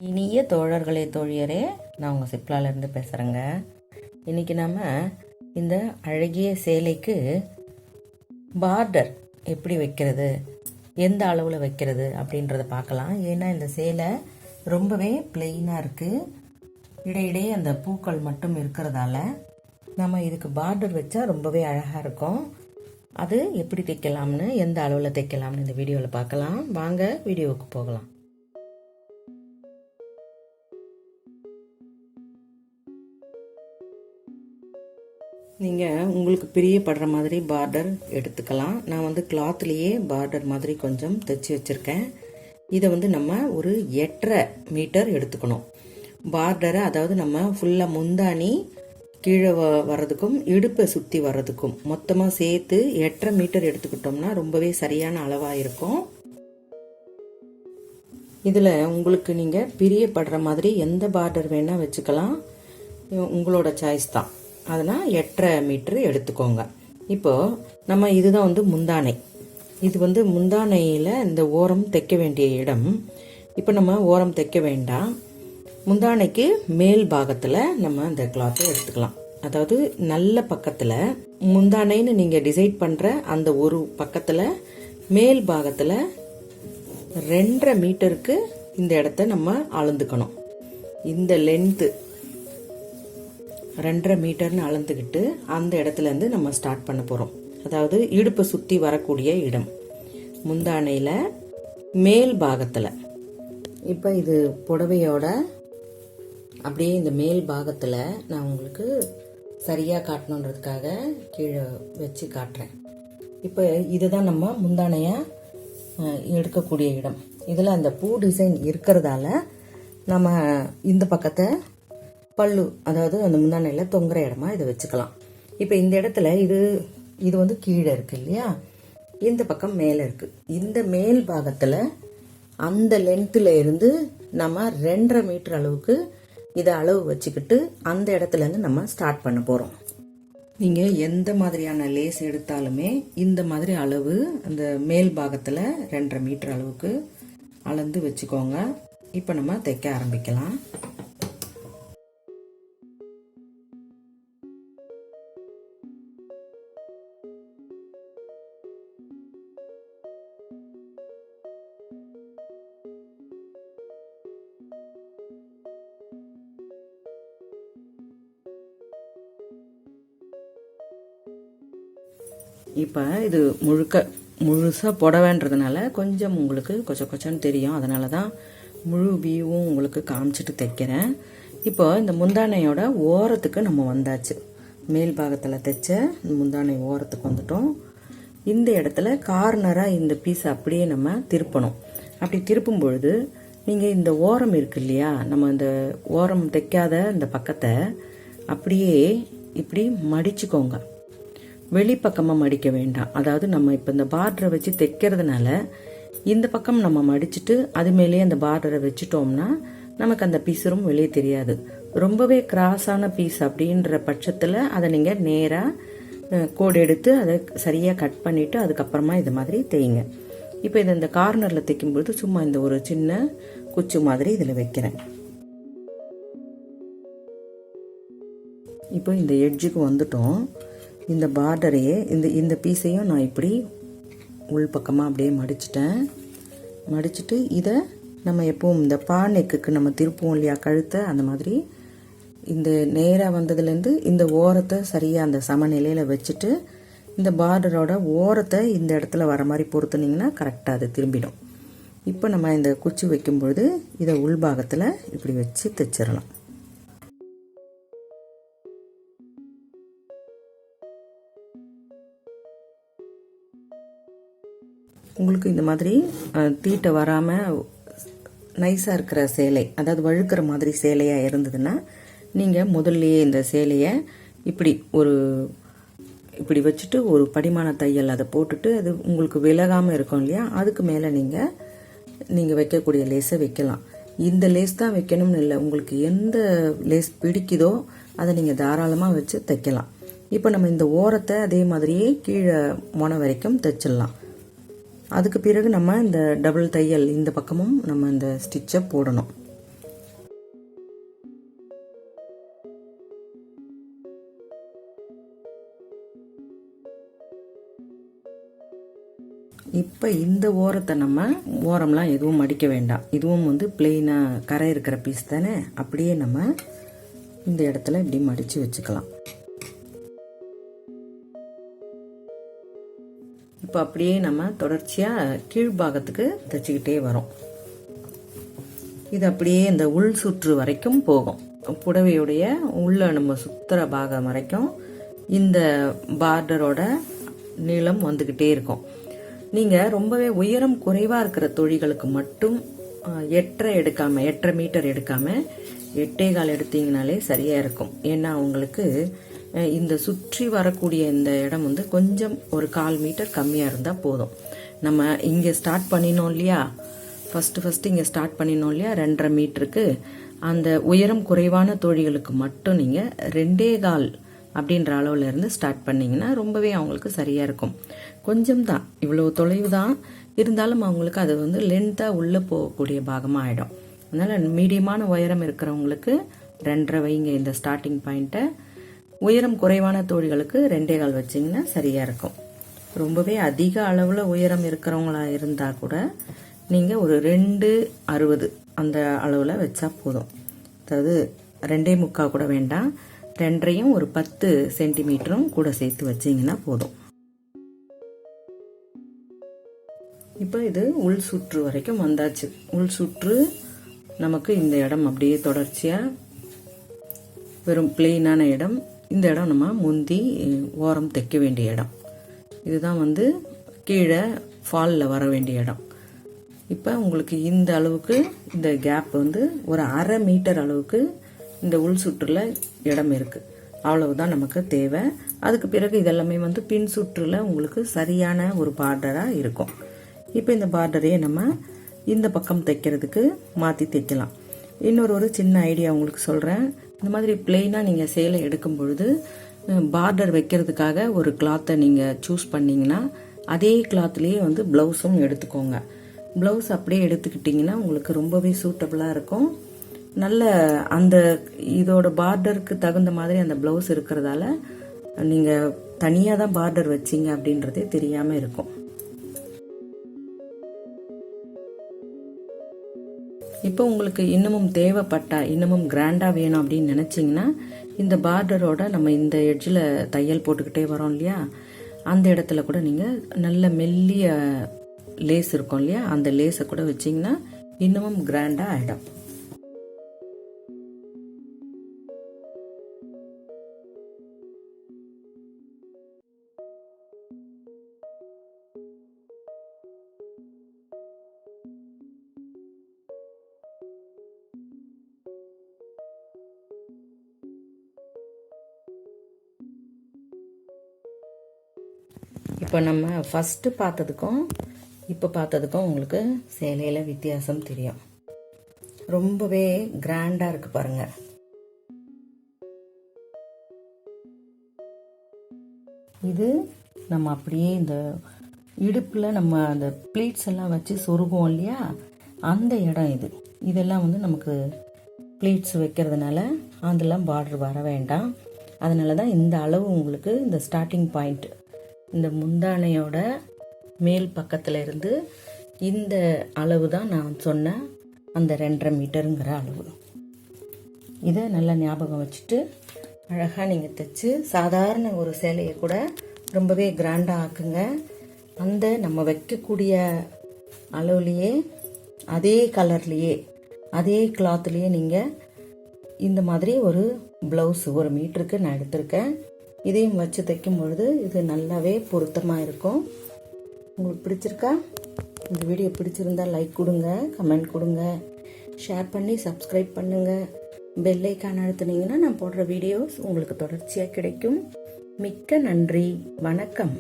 இனிய தோழர்களே தோழியரே, நான் உங்கள் சிப்லாலேருந்து பேசுகிறேங்க. இன்றைக்கி நம்ம இந்த அழகிய சேலைக்கு பார்டர் எப்படி வைக்கிறது, எந்த அளவில் வைக்கிறது அப்படின்றத பார்க்கலாம். ஏன்னா இந்த சேலை ரொம்பவே பிளெயினாக இருக்குது. இடையிடையே அந்த பூக்கள் மட்டும் இருக்கிறதால நம்ம இதுக்கு பார்டர் வச்சா ரொம்பவே அழகாக இருக்கும். அது எப்படி தைக்கலாம்னு, எந்த அளவில் தைக்கலாம்னு இந்த வீடியோவில் பார்க்கலாம். வாங்க வீடியோவுக்கு போகலாம். நீங்கள் உங்களுக்கு பிரியப்படுற மாதிரி பார்டர் எடுத்துக்கலாம். நான் வந்து கிளாத்லேயே பார்டர் மாதிரி கொஞ்சம் தைச்சி வச்சுருக்கேன். இதை வந்து நம்ம ஒரு 8.5 மீட்டர் எடுத்துக்கணும் பார்டரை. அதாவது நம்ம ஃபுல்லாக முந்தானி கீழே வர்றதுக்கும் இடுப்பை சுற்றி வர்றதுக்கும் மொத்தமாக சேர்த்து 8.5 மீட்டர் எடுத்துக்கிட்டோம்னா ரொம்பவே சரியான அளவாக இருக்கும். இதில் உங்களுக்கு நீங்கள் பிரியப்படுற மாதிரி எந்த பார்டர் வேணால் வச்சுக்கலாம், உங்களோட சாய்ஸ் தான். அதனால் 8.5 மீட்டர் எடுத்துக்கோங்க. இப்போது நம்ம இதுதான் வந்து முந்தானை. இது வந்து முந்தானையில் இந்த ஓரம் தைக்க வேண்டிய இடம். இப்போ நம்ம ஓரம் தைக்க வேண்டாம். முந்தானைக்கு மேல் பாகத்தில் நம்ம அந்த கிளாத்தை எடுத்துக்கலாம். அதாவது நல்ல பக்கத்தில் முந்தானைன்னு நீங்கள் டிசைட் பண்ணுற அந்த ஒரு பக்கத்தில் மேல் பாகத்தில் 2.5 மீட்டருக்கு இந்த இடத்த நம்ம அளந்துக்கணும். இந்த லென்த்து 2.5 மீட்டர்னு அளந்துக்கிட்டு அந்த இடத்துலேருந்து நம்ம ஸ்டார்ட் பண்ண போகிறோம். அதாவது இடுப்பை சுற்றி வரக்கூடிய இடம் முந்தானையில் மேல் பாகத்தில். இப்போ இது புடவையோட அப்படியே இந்த மேல் பாகத்தில் நான் உங்களுக்கு சரியாக காட்டணுன்றதுக்காக கீழே வச்சு காட்டுறேன். இப்போ இதுதான் நம்ம முந்தானையாக எடுக்கக்கூடிய இடம். இதில் அந்த பூ டிசைன் இருக்கிறதால நம்ம இந்த பக்கத்தை பல்லு, அதாவது அந்த முந்தானையில் தொங்குற இடமா இதை வச்சுக்கலாம். இப்போ இந்த இடத்துல இது வந்து கீழே இருக்கு இல்லையா, இந்த பக்கம் மேலே இருக்குது. இந்த மேல் பாகத்தில் அந்த லென்த்தில் இருந்து நம்ம 2.5 மீட்டர் அளவுக்கு இதை அளவு வச்சுக்கிட்டு அந்த இடத்துலேருந்து நம்ம ஸ்டார்ட் பண்ண போகிறோம். நீங்கள் எந்த மாதிரியான லேஸ் எடுத்தாலுமே இந்த மாதிரி அளவு அந்த மேல் பாகத்தில் 2.5 மீட்டர் அளவுக்கு அளந்து வச்சுக்கோங்க. இப்போ நம்ம தைக்க ஆரம்பிக்கலாம். இப்போ இது முழுசாக புடவைன்றதுனால கொஞ்சம் உங்களுக்கு கொச்சன்னு தெரியும். அதனால தான் முழு வியூவும் உங்களுக்கு காமிச்சிட்டு தைக்கிறேன். இப்போ இந்த முந்தானையோட ஓரத்துக்கு நம்ம வந்தாச்சு. மேல் பாகத்தில் தைச்ச முந்தானை ஓரத்துக்கு வந்துட்டோம். இந்த இடத்துல கார்னராக இந்த பீஸ் அப்படியே நம்ம திருப்பணும். அப்படி திருப்பும் பொழுது நீங்கள் இந்த ஓரம் இருக்கு இல்லையா, நம்ம இந்த ஓரம் தைக்காத இந்த பக்கத்தை அப்படியே இப்படி மடிச்சுக்கோங்க. வெளிப்பக்கமாக மடிக்க வேண்டாம். அதாவது நம்ம இப்போ இந்த பார்டரை வச்சு தைக்கிறதுனால இந்த பக்கம் நம்ம மடிச்சுட்டு அது மேலேயே அந்த பார்டரை வச்சுட்டோம்னா நமக்கு அந்த பீஸரும் வெளியே தெரியாது. ரொம்பவே கிராஸான பீஸ் அப்படின்ற பட்சத்தில் அதை நீங்கள் நேராக கோடு எடுத்து அதை சரியாக கட் பண்ணிவிட்டு அதுக்கப்புறமா இது மாதிரி தைங்க. இப்போ இதை இந்த கார்னரில் தைக்கும்போது சும்மா இந்த ஒரு சின்ன குச்சி மாதிரி இதில் வைக்கிறேன். இப்போ இந்த எட்ஜுக்கு வந்துட்டோம். இந்த பார்டரையே இந்த பீஸையும் நான் இப்படி உள் பக்கமாக அப்படியே மடிச்சுட்டு இதை நம்ம எப்பவும் இந்த பானைக்கு நம்ம திருப்போம் இல்லையா கழுத்தை, அந்த மாதிரி இந்த நேராக வந்ததுலேருந்து இந்த ஓரத்தை சரியாக அந்த சமநிலையில் வச்சுட்டு இந்த பார்டரோட ஓரத்தை இந்த இடத்துல வர மாதிரி பொறுத்துனிங்கன்னா கரெக்டாக அது திரும்பிடும். இப்போ நம்ம இந்த குச்சி வைக்கும்பொழுது இதை உள்பாகத்தில் இப்படி வச்சு தைச்சிடலாம். உங்களுக்கு இந்த மாதிரி தீட்டை வராமல் நைஸாக இருக்கிற சேலை, அதாவது வழுக்கிற மாதிரி சேலையாக இருந்ததுன்னா நீங்கள் முதல்லையே இந்த சேலையை இப்படி வச்சுட்டு ஒரு படிமான தையல் அதை போட்டுட்டு அது உங்களுக்கு விலகாமல் இருக்கும் இல்லையா, அதுக்கு மேலே நீங்கள் வைக்கக்கூடிய லேஸை வைக்கலாம். இந்த லேஸ் தான் வைக்கணும்னு இல்லை, உங்களுக்கு எந்த லேஸ் பிடிக்குதோ அதை நீங்கள் தாராளமாக வச்சு தைக்கலாம். இப்போ நம்ம இந்த ஓரத்தை அதே மாதிரியே கீழே மொனை வரைக்கும் தைச்சிடலாம். அதுக்கு பிறகு நம்ம இந்த டபுள் தையல் இந்த பக்கமும் நம்ம இந்த ஸ்டிச்சை போடணும். இப்போ இந்த ஓரத்தை நம்ம ஓரம்லாம் எதுவும் மடிக்க வேண்டாம். இதுவும் வந்து பிளெயினாக கரை இருக்கிற பீஸ் தானே, அப்படியே நம்ம இந்த இடத்துல இப்படி மடித்து வச்சுக்கலாம். இப்போ அப்படியே நம்ம தொடர்ச்சியாக கீழ்பாகத்துக்கு தைச்சிக்கிட்டே வரோம். இது அப்படியே இந்த உள் சுற்று வரைக்கும் போகும். புடவையுடைய உள்ள நம்ம சுற்றுற பாகம் வரைக்கும் இந்த பார்டரோட நீளம் வந்துக்கிட்டே இருக்கும். நீங்கள் ரொம்பவே உயரம் குறைவாக இருக்கிற தொழில்களுக்கு மட்டும் 8.5 மீட்டர் எடுக்காமல் 8.25 எடுத்தீங்கனாலே சரியாக இருக்கும். ஏன்னா உங்களுக்கு இந்த சுற்றி வரக்கூடிய இந்த இடம் வந்து கொஞ்சம் ஒரு 1/4 மீட்டர் கம்மியாக இருந்தால் போதும். நம்ம இங்கே ஸ்டார்ட் பண்ணினோம் இல்லையா, ஃபஸ்ட்டு இங்கே ஸ்டார்ட் பண்ணினோம் இல்லையா 2.5 மீட்டருக்கு, அந்த உயரம் குறைவான தொழில்களுக்கு மட்டும் நீங்கள் 2.25 அப்படின்ற அளவில் இருந்து ஸ்டார்ட் பண்ணிங்கன்னா ரொம்பவே அவங்களுக்கு சரியாக இருக்கும். கொஞ்சம் தான், இவ்வளோ தொலைவு தான் இருந்தாலும் அவங்களுக்கு அது வந்து லென்த்தாக உள்ளே போகக்கூடிய பாகமாக ஆகிடும். அதனால் மீடியமான உயரம் இருக்கிறவங்களுக்கு 2.5 வைங்க இந்த ஸ்டார்டிங் பாயிண்ட்டை. உயரம் குறைவான தோழிகளுக்கு 2.25 வச்சிங்கன்னா சரியாக இருக்கும். ரொம்பவே அதிக அளவில் உயரம் இருக்கிறவங்களா இருந்தால் கூட நீங்கள் ஒரு 2.60 அந்த அளவில் வச்சா போதும். அதாவது 2.25 கூட வேண்டாம், 2.5 ஒரு 10 சென்டிமீட்டரும் கூட சேர்த்து வச்சிங்கன்னா போதும். இப்போ இது உள் சுற்று வரைக்கும் வந்தாச்சு. உள் சுற்று நமக்கு இந்த இடம் அப்படியே தொடர்ச்சியாக வெறும் பிளெயினான இடம். இந்த இடம் நம்ம முந்தி ஓரம் தைக்க வேண்டிய இடம். இதுதான் வந்து கீழே ஃபாலில் வர வேண்டிய இடம். இப்போ உங்களுக்கு இந்த அளவுக்கு இந்த கேப் வந்து ஒரு 1/2 மீட்டர் அளவுக்கு இந்த உள் சுற்றுல இடம் இருக்குது. அவ்வளவுதான் நமக்கு தேவை. அதுக்கு பிறகு இதெல்லாமே வந்து பின் சுற்றுல உங்களுக்கு சரியான ஒரு பார்டராக இருக்கும். இப்போ இந்த பார்டரையே நம்ம இந்த பக்கம் தைக்கிறதுக்கு மாற்றி தைக்கலாம். இன்னொரு சின்ன ஐடியா உங்களுக்கு சொல்கிறேன். இந்த மாதிரி பிளெயினாக நீங்கள் சேலை எடுக்கும் பொழுது பார்டர் வைக்கிறதுக்காக ஒரு கிளாத்தை நீங்கள் சூஸ் பண்ணிங்கன்னா அதே கிளாத்லேயே வந்து ப்ளவுஸும் எடுத்துக்கோங்க. ப்ளவுஸ் அப்படியே எடுத்துக்கிட்டிங்கன்னா உங்களுக்கு ரொம்பவே சூட்டபுளாக இருக்கும். நல்ல அந்த இதோட பார்டருக்கு தகுந்த மாதிரி அந்த ப்ளவுஸ் இருக்கிறதால நீங்கள் தனியாக தான் பார்டர் வச்சிங்க அப்படின்றதே தெரியாமல் இருக்கும். இப்போ உங்களுக்கு இன்னமும் தேவைப்பட்டா, இன்னமும் கிராண்டாக வேணும் அப்படின்னு நினச்சிங்கன்னா இந்த பார்டரோட நம்ம இந்த எட்ஜில் தையல் போட்டுக்கிட்டே வரோம் இல்லையா, அந்த இடத்துல கூட நீங்கள் நல்ல மெல்லிய லேஸ் இருக்கும் இல்லையா, அந்த லேஸை கூட வச்சிங்கன்னா இன்னமும் கிராண்டாக ஆகிடும். இப்போ நம்ம ஃபஸ்ட்டு பார்த்ததுக்கும் இப்போ பார்த்ததுக்கும் உங்களுக்கு சேலையில் வித்தியாசம் தெரியும். ரொம்பவே கிராண்டாக இருக்குது பாருங்கள். இது நம்ம அப்படியே இந்த இடுப்பில் நம்ம அந்த ப்ளீட்ஸ் எல்லாம் வச்சு சொருகுவோம் இல்லையா, அந்த இடம் இது. இதெல்லாம் வந்து நமக்கு ப்ளீட்ஸ் வைக்கிறதுனால அதெல்லாம் பார்டர் வர வேண்டாம். அதனால தான் இந்த அளவு உங்களுக்கு இந்த ஸ்டார்டிங் பாயிண்ட் இந்த முந்தானையோட மேல் பக்கத்தில் இருந்து இந்த அளவு தான் நான் சொன்ன அந்த 2.5 மீட்டருங்கிற அளவு. இதை நல்லா ஞாபகம் வச்சுட்டு அழகாக நீங்கள் தைச்சு சாதாரண ஒரு சேலையை கூட ரொம்பவே கிராண்டாக ஆக்குங்க. அந்த நம்ம வைக்கக்கூடிய அளவுலேயே அதே கலர்லேயே அதே கிளாத்லேயே நீங்கள் இந்த மாதிரி ஒரு ப்ளவுஸ் 1 மீட்டருக்கு நான் எடுத்திருக்கேன். இதையும் வச்சு தைக்கும் பொழுது இது நல்லாவே பொருத்தமாக இருக்கும். உங்களுக்கு பிடிச்சிருக்கா? இந்த வீடியோ பிடிச்சிருந்தா லைக் கொடுங்க, கமெண்ட் கொடுங்க, ஷேர் பண்ணி சப்ஸ்கிரைப் பண்ணுங்கள். பெல் ஐக்கான் அழுத்துனீங்கன்னா நான் போடுற வீடியோஸ் உங்களுக்கு தொடர்ச்சியாக கிடைக்கும். மிக்க நன்றி. வணக்கம்.